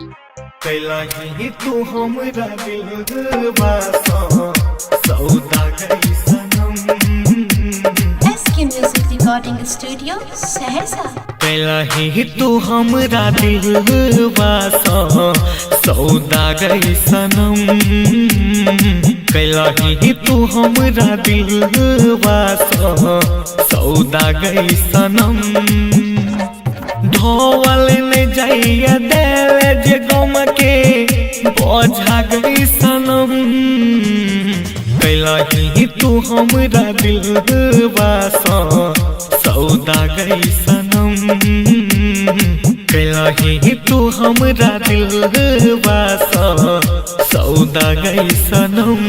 कैलाही तू हमरा दिलवा सौदा गई सनम। SK Music Recording Studio, Saharsa. कैलाही तू हमरा दिलवा सौदा गई सनम। कैलाही तू हमरा दिलवा सौदा गई सनम। धोवल ने जाइया देवे जे गम के बोझा गई सनम। कैलाही तू हमरा दिलवा सौदा गई सनम। कैलाही तू हमरा दिलवा सौदा गई सनम।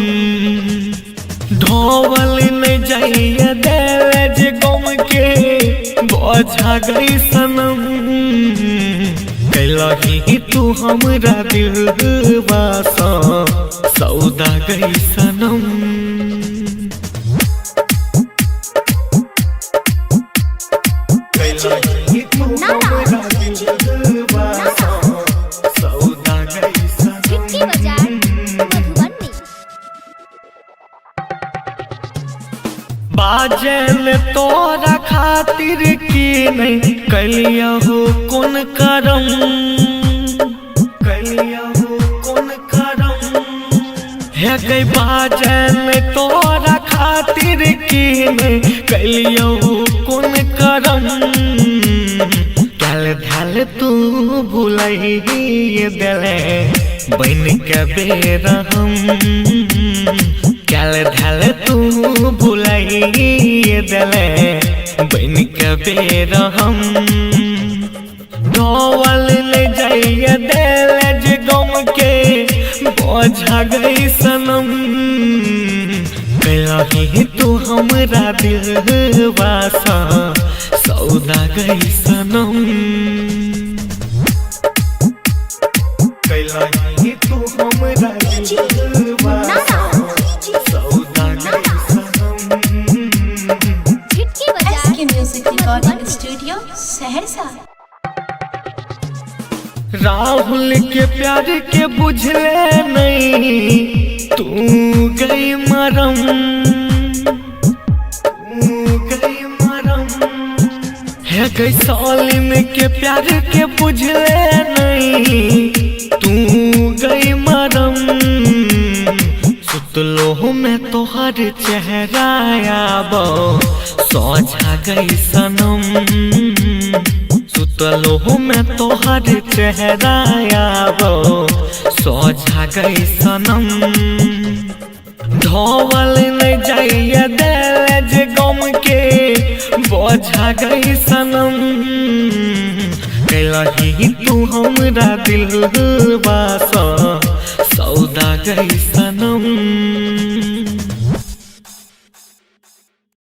धोवल ने जाइया देवे जे गम के बोझा गई सनम। कैलाही तू हमरा दिलवा सौदा गई सनम। कैलाही तू हमरा दिलवा सौदा गई सनम। बाजल तोरा खातिर की नहीं कलिया हो कौन करम। कलिया हो कौन करम। है गई बाजल तोरा खातिर की नहीं कलिया हो कौन करम। ढल तू भूलही दिले बन के बेरहम। ढल तू भूलही दिले बन के बेरहम। धोवल ले जाइया दिले जे गम के बोझा गई सनम। कैलाही तू हमरा दिलवा सौदा गई सनम। कैलाही तू हमरा दिलवा सौदा गई सनम। SK Music Recording Studio, Saharsa. Rahul के प्यार के बुझले नहीं तू गई मरम। है गई सालिम के प्यार के बुझले नहीं तू गई मरम। सुतलो में तोहर चेहरा आबो सोझा गई सनम। सुतलो में तोहर चेहरा आबो सोझा गई सनम। धोवल ने जाइया दिले जे गम के बोझा गई सनम। कैलाही तू हमरा दिलवा